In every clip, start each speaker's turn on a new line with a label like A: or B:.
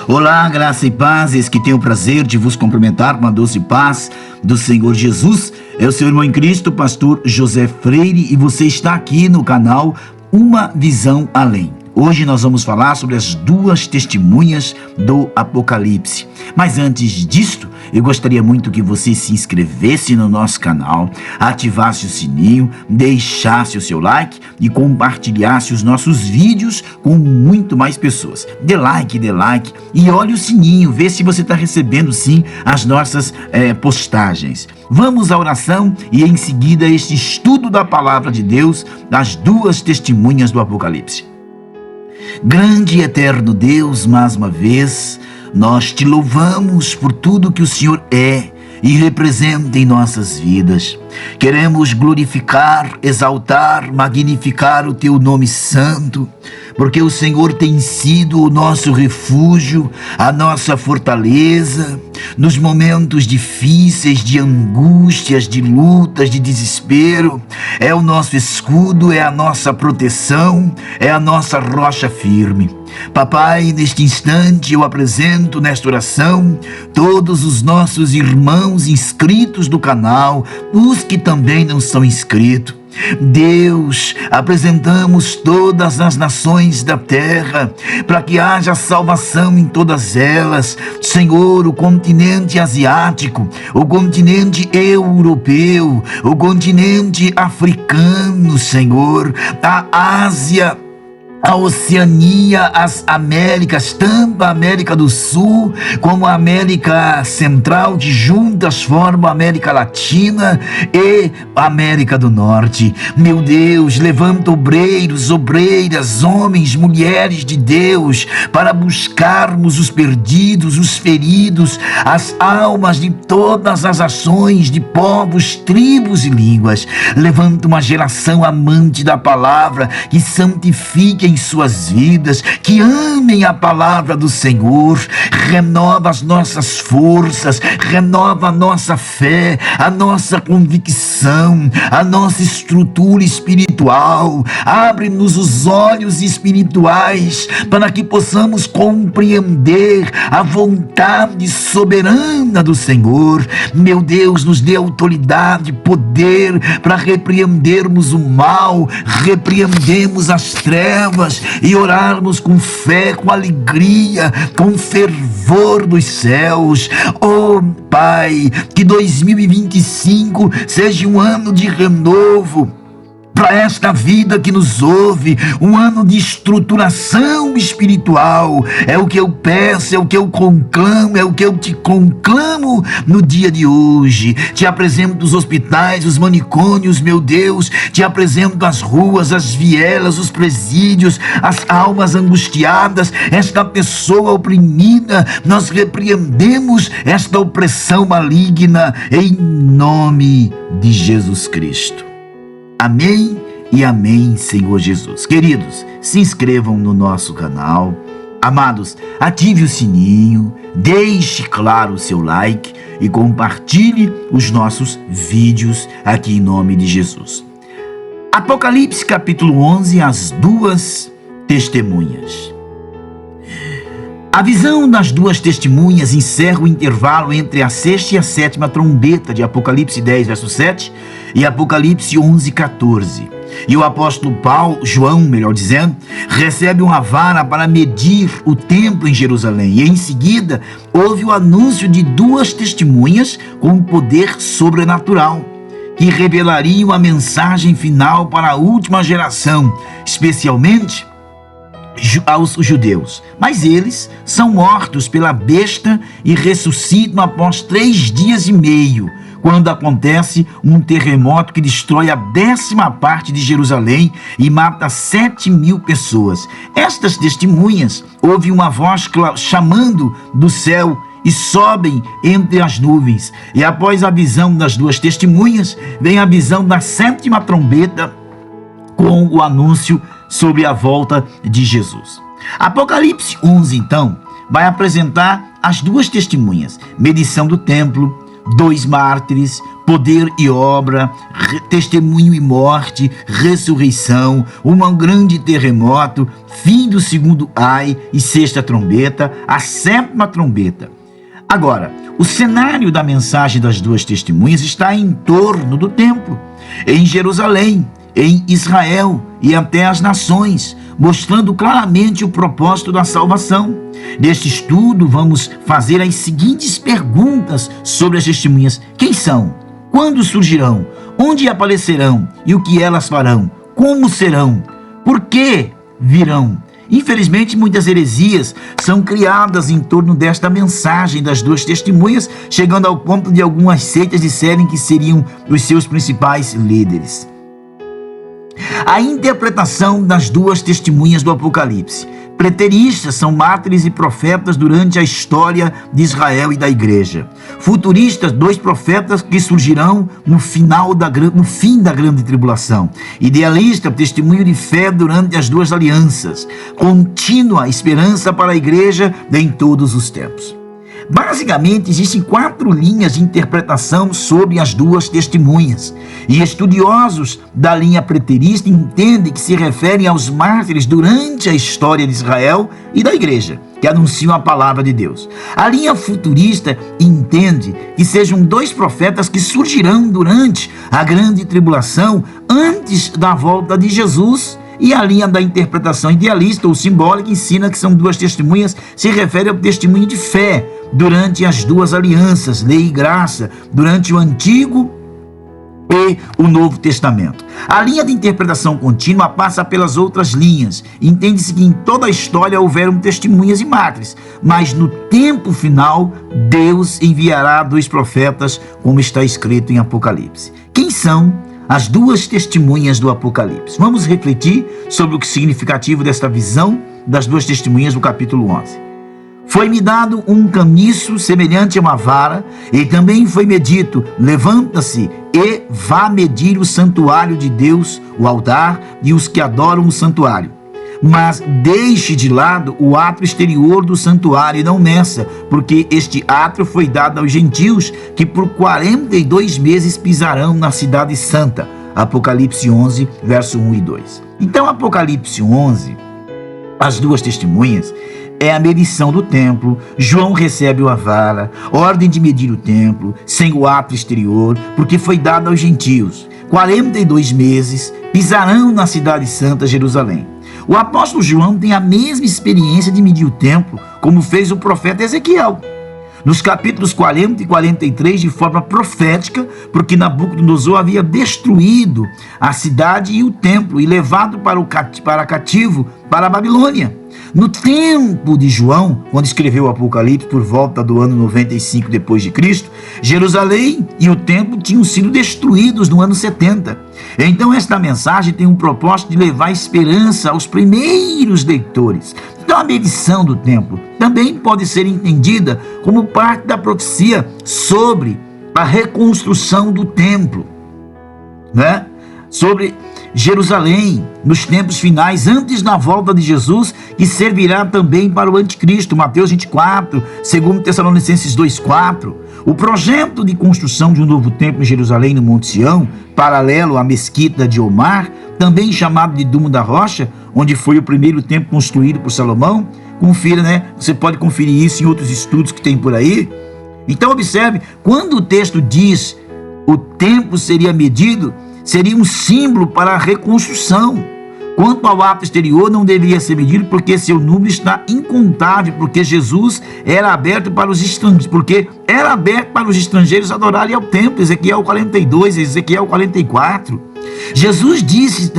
A: Olá, graça e paz, eis que tenho o prazer de vos cumprimentar com a doce paz do Senhor Jesus. É o seu irmão em Cristo, pastor José Freire, e você está aqui no canal Uma Visão Além. Hoje nós vamos falar sobre as duas testemunhas do Apocalipse. Mas antes disto, eu gostaria muito que você se inscrevesse no nosso canal, ativasse o sininho, deixasse o seu like e compartilhasse os nossos vídeos com muito mais pessoas. Dê like e olhe o sininho, vê se você está recebendo sim as nossas postagens. Vamos à oração e em seguida este estudo da palavra de Deus, das duas testemunhas do Apocalipse. Grande e eterno Deus, mais uma vez, nós te louvamos por tudo que o Senhor é e representa em nossas vidas. Queremos glorificar, exaltar, magnificar o teu nome santo, porque o Senhor tem sido o nosso refúgio, a nossa fortaleza, nos momentos difíceis, de angústias, de lutas, de desespero. É o nosso escudo, é a nossa proteção, é a nossa rocha firme. Papai, neste instante eu apresento nesta oração todos os nossos irmãos inscritos do canal, os que também não são inscritos. Deus, apresentamos todas as nações da terra, para que haja salvação em todas elas. Senhor, o continente asiático, o continente europeu, o continente africano, Senhor, a Ásia, a Oceania, as Américas, tanto a América do Sul como a América Central, que juntas formam a América Latina e a América do Norte. Meu Deus, levanta obreiros, obreiras, homens, mulheres de Deus, para buscarmos os perdidos, os feridos, as almas de todas as ações, de povos, tribos e línguas. Levanta uma geração amante da palavra, que santifique em suas vidas, que amem a palavra do Senhor. Renova as nossas forças, renova a nossa fé, a nossa convicção, a nossa estrutura espiritual. Abre-nos os olhos espirituais para que possamos compreender a vontade soberana do Senhor. Meu Deus, nos dê autoridade, poder para repreendermos o mal, repreendemos as trevas e orarmos com fé, com alegria, com fervor dos céus. Oh Pai, que 2025 seja um ano de renovo para esta vida que nos ouve, um ano de estruturação espiritual. É o que eu peço, é o que eu conclamo, é o que eu te conclamo no dia de hoje. Te apresento os hospitais, os manicômios, meu Deus, te apresento as ruas, as vielas, os presídios, as almas angustiadas, esta pessoa oprimida. Nós repreendemos esta opressão maligna em nome de Jesus Cristo. Amém e amém, Senhor Jesus. Queridos, se inscrevam no nosso canal. Amados, ative o sininho, deixe claro o seu like e compartilhe os nossos vídeos aqui em nome de Jesus. Apocalipse capítulo 11, as duas testemunhas. A visão das duas testemunhas encerra o intervalo entre a sexta e a sétima trombeta de Apocalipse 10, verso 7 e Apocalipse 11, 14. E o apóstolo João, recebe uma vara para medir o templo em Jerusalém. E em seguida houve o anúncio de duas testemunhas com poder sobrenatural, que revelariam a mensagem final para a última geração, especialmente aos judeus. Mas eles são mortos pela besta e ressuscitam após 3 dias e meio, quando acontece um terremoto que destrói a 10ª parte de Jerusalém e mata 7.000 pessoas. Estas testemunhas ouvem uma voz chamando do céu e sobem entre as nuvens. E após a visão das duas testemunhas, vem a visão da 7ª trombeta com o anúncio sobre a volta de Jesus. Apocalipse 11, então, vai apresentar as duas testemunhas: medição do templo, 2 mártires, poder e obra, testemunho e morte, ressurreição, um grande terremoto, fim do segundo ai e 6ª trombeta, a 7ª trombeta. Agora, o cenário da mensagem das 2 testemunhas está em torno do templo, em Jerusalém, em Israel e até as nações, mostrando claramente o propósito da salvação. Neste estudo, vamos fazer as seguintes perguntas sobre as testemunhas: quem são? Quando surgirão? Onde aparecerão? E o que elas farão? Como serão? Por que virão? Infelizmente, muitas heresias são criadas em torno desta mensagem das 2 testemunhas, chegando ao ponto de algumas seitas disserem que seriam os seus principais líderes. A interpretação das 2 testemunhas do Apocalipse. Preteristas são mártires e profetas durante a história de Israel e da igreja. Futuristas, 2 profetas que surgirão no fim da grande tribulação. Idealista, testemunho de fé durante as 2 alianças. Contínua esperança para a igreja em todos os tempos. Basicamente, existem 4 linhas de interpretação sobre as 2 testemunhas, e estudiosos da linha preterista entendem que se referem aos mártires durante a história de Israel e da igreja, que anunciam a palavra de Deus. A linha futurista entende que sejam 2 profetas que surgirão durante a grande tribulação, antes da volta de Jesus. E a linha da interpretação idealista ou simbólica ensina que são 2 testemunhas, se refere ao testemunho de fé durante as 2 alianças, lei e graça, durante o Antigo e o Novo Testamento. A linha de interpretação contínua passa pelas outras linhas. Entende-se que em toda a história houveram testemunhas e mártires, mas no tempo final Deus enviará 2 profetas, como está escrito em Apocalipse. Quem são as 2 testemunhas do Apocalipse? Vamos refletir sobre o significativo desta visão das 2 testemunhas do capítulo 11. Foi-me dado um caniço semelhante a uma vara, e também foi-me dito: levanta-se e vá medir o santuário de Deus, o altar e os que adoram o santuário. Mas deixe de lado o átrio exterior do santuário e não meça, porque este átrio foi dado aos gentios, que por 42 meses pisarão na cidade santa. Apocalipse 11, verso 1 e 2. Então, Apocalipse 11, as 2 testemunhas, é a medição do templo. João recebe a vara, ordem de medir o templo, sem o átrio exterior, porque foi dado aos gentios. 42 meses pisarão na cidade santa, Jerusalém. O apóstolo João tem a mesma experiência de medir o templo, como fez o profeta Ezequiel. Nos capítulos 40 e 43, de forma profética, porque Nabucodonosor havia destruído a cidade e o templo e levado para cativo para a Babilônia. No tempo de João, quando escreveu o Apocalipse por volta do ano 95 depois de Cristo, Jerusalém e o templo tinham sido destruídos no ano 70. Então esta mensagem tem um propósito de levar esperança aos primeiros leitores. Então a medição do templo também pode ser entendida como parte da profecia sobre a reconstrução do templo, né? Sobre Jerusalém nos tempos finais, antes da volta de Jesus, que servirá também para o anticristo. Mateus 24, 2 Tessalonicenses 2,4. O projeto de construção de um novo templo em Jerusalém, no Monte Sião, paralelo à mesquita de Omar, também chamado de Dumo da Rocha, onde foi o primeiro templo construído por Salomão. Confira, né? Você pode conferir isso em outros estudos que tem por aí. Então observe, quando o texto diz o templo seria medido, seria um símbolo para a reconstrução. Quanto ao ato exterior, não deveria ser medido, porque seu número está incontável, porque Jesus era aberto para os estrangeiros, adorarem ao templo. Ezequiel 42, Ezequiel 44. Jesus disse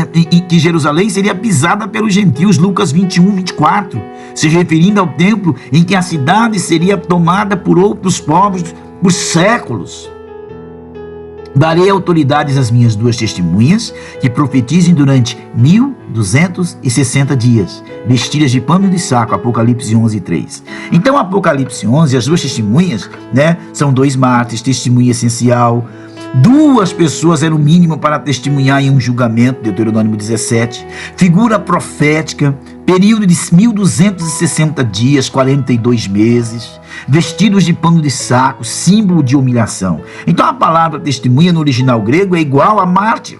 A: que Jerusalém seria pisada pelos gentios, Lucas 21, 24, se referindo ao templo em que a cidade seria tomada por outros povos por séculos. Darei autoridades às minhas 2 testemunhas, que profetizem durante 1260 dias, vestidas de pano de saco. Apocalipse 11, 3. Então, Apocalipse 11, as 2 testemunhas, né, são 2 mártires, testemunha essencial. 2 pessoas eram o mínimo para testemunhar em um julgamento, Deuteronômio 17. Figura profética, período de 1260 dias, 42 meses, vestidos de pano de saco, símbolo de humilhação. Então a palavra testemunha no original grego é igual a mártir.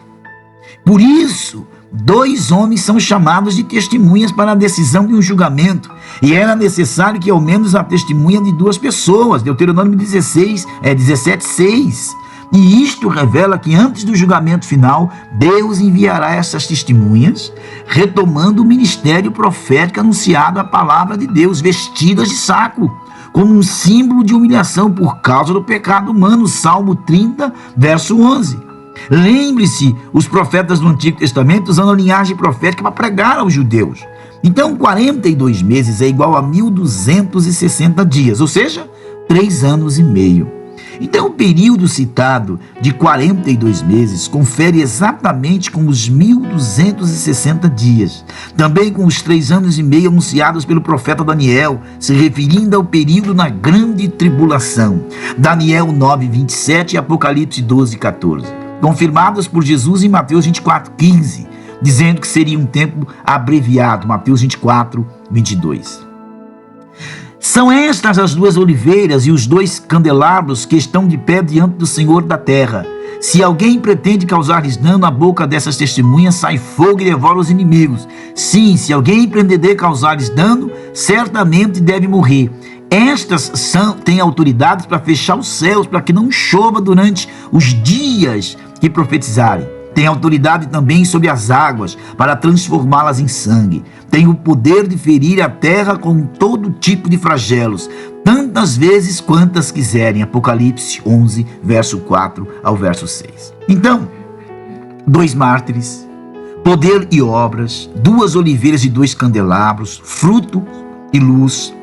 A: Por isso, 2 homens são chamados de testemunhas para a decisão de um julgamento, e era necessário que ao menos a testemunha de 2 pessoas, Deuteronômio 17:6. E isto revela que antes do julgamento final, Deus enviará essas testemunhas, retomando o ministério profético anunciado a palavra de Deus, vestidas de saco, como um símbolo de humilhação por causa do pecado humano. Salmo 30, verso 11. Lembre-se, os profetas do Antigo Testamento usando a linhagem profética para pregar aos judeus. Então, 42 meses é igual a 1260 dias, ou seja, 3 anos e meio. Então, o período citado de 42 meses confere exatamente com os 1260 dias, também com os 3 anos e meio anunciados pelo profeta Daniel, se referindo ao período na grande tribulação. Daniel 9:27 e Apocalipse 12:14, confirmados por Jesus em Mateus 24:15, dizendo que seria um tempo abreviado, Mateus 24:22. São estas as 2 oliveiras e os 2 candelabros que estão de pé diante do Senhor da terra. Se alguém pretende causar-lhes dano, à boca dessas testemunhas sai fogo e devora os inimigos. Sim, se alguém pretender causar-lhes dano, certamente deve morrer. Estas têm autoridades para fechar os céus, para que não chova durante os dias que profetizarem. Tem autoridade também sobre as águas, para transformá-las em sangue. Tem o poder de ferir a terra com todo tipo de flagelos, tantas vezes quantas quiserem. Apocalipse 11, verso 4 ao verso 6. Então, 2 mártires, poder e obras, 2 oliveiras e 2 candelabros, fruto e luz.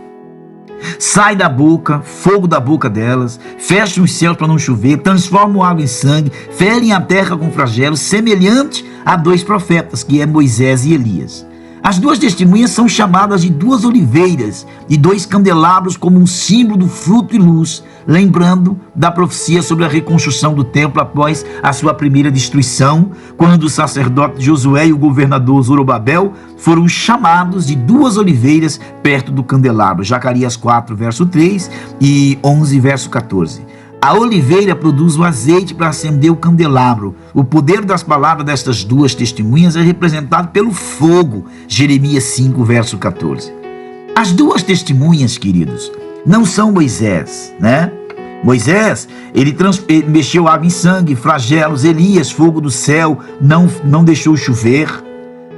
A: Sai da boca, fogo da boca delas, fecham os céus para não chover, transformam água em sangue, ferem a terra com flagelos, semelhante a 2 profetas, que é Moisés e Elias. As 2 testemunhas são chamadas de 2 oliveiras e 2 candelabros como um símbolo do fruto e luz, lembrando da profecia sobre a reconstrução do templo após a sua primeira destruição, quando o sacerdote Josué e o governador Zorobabel foram chamados de 2 oliveiras perto do candelabro. Zacarias 4, verso 3 e 11, verso 14. A oliveira produz o azeite para acender o candelabro. O poder das palavras destas 2 testemunhas é representado pelo fogo. Jeremias 5, verso 14. As 2 testemunhas, queridos, não são Moisés, né? Moisés, ele mexeu água em sangue, flagelos. Elias, fogo do céu, não deixou chover.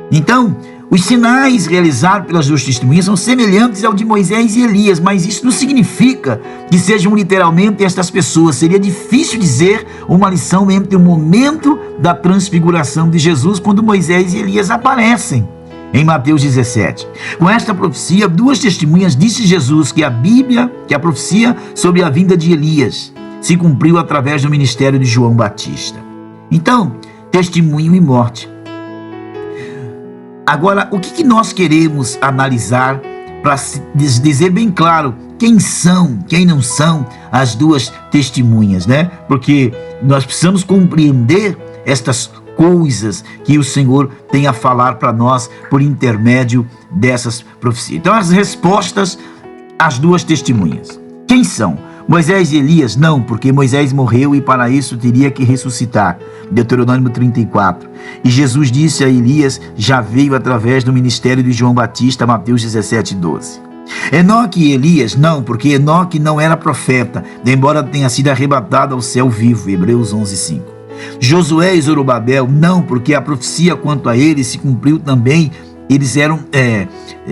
A: Então, os sinais realizados pelas 2 testemunhas são semelhantes ao de Moisés e Elias, mas isso não significa que sejam literalmente estas pessoas. Seria difícil dizer uma lição entre o momento da transfiguração de Jesus, quando Moisés e Elias aparecem em Mateus 17. Com esta profecia, 2 testemunhas disse Jesus que a profecia sobre a vinda de Elias se cumpriu através do ministério de João Batista. Então, testemunho e morte. Agora, o que nós queremos analisar para dizer bem claro quem são, quem não são as 2 testemunhas, né? Porque nós precisamos compreender estas coisas que o Senhor tem a falar para nós por intermédio dessas profecias. Então, as respostas às 2 testemunhas. Quem são? Moisés e Elias? Não, porque Moisés morreu e para isso teria que ressuscitar. Deuteronômio 34. E Jesus disse a Elias, já veio através do ministério de João Batista, Mateus 17, 12. Enoque e Elias? Não, porque Enoque não era profeta, embora tenha sido arrebatado ao céu vivo. Hebreus 11, 5. Josué e Zorobabel? Não, porque a profecia quanto a eles se cumpriu também. Eles eram,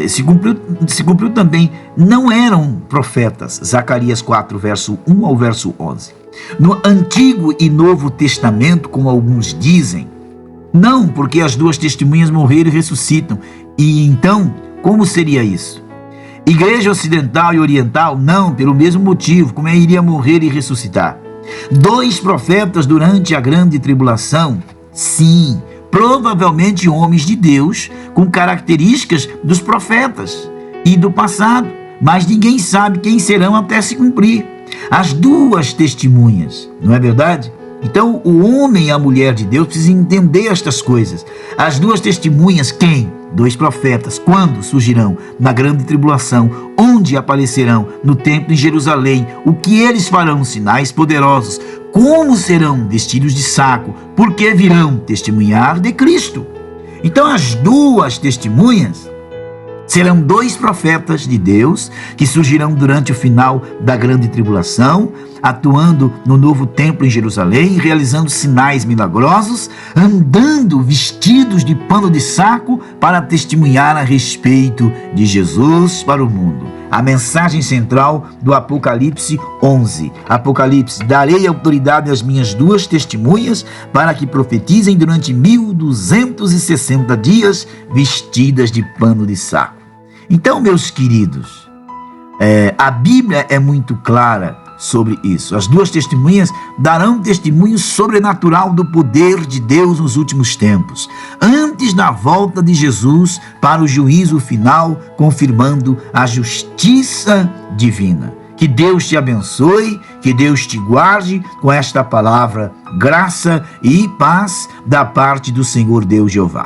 A: se cumpriu também, não eram profetas. Zacarias 4, verso 1 ao verso 11. No Antigo e Novo Testamento, como alguns dizem, não, porque as 2 testemunhas morreram e ressuscitam. E então, como seria isso? Igreja Ocidental e Oriental? Não, pelo mesmo motivo, como iria morrer e ressuscitar. 2 profetas durante a grande tribulação? Sim, provavelmente homens de Deus com características dos profetas e do passado, mas ninguém sabe quem serão até se cumprir. As 2 testemunhas, não é verdade? Então, o homem e a mulher de Deus precisam entender estas coisas. As 2 testemunhas, quem? 2 profetas. Quando surgirão? Na grande tribulação. Onde aparecerão? No templo em Jerusalém. O que eles farão? Sinais poderosos. Como serão? Vestidos de saco. Porque virão testemunhar de Cristo. Então as duas testemunhas serão 2 profetas de Deus que surgirão durante o final da grande tribulação, atuando no novo templo em Jerusalém, realizando sinais milagrosos, andando vestidos de pano de saco para testemunhar a respeito de Jesus para o mundo. A mensagem central do Apocalipse 11. Apocalipse: darei autoridade às minhas 2 testemunhas para que profetizem durante 1260 dias vestidas de pano de saco. Então, meus queridos, a Bíblia é muito clara sobre isso. As 2 testemunhas darão testemunho sobrenatural do poder de Deus nos últimos tempos, antes da volta de Jesus para o juízo final, confirmando a justiça divina. Que Deus te abençoe, que Deus te guarde com esta palavra, graça e paz da parte do Senhor Deus Jeová.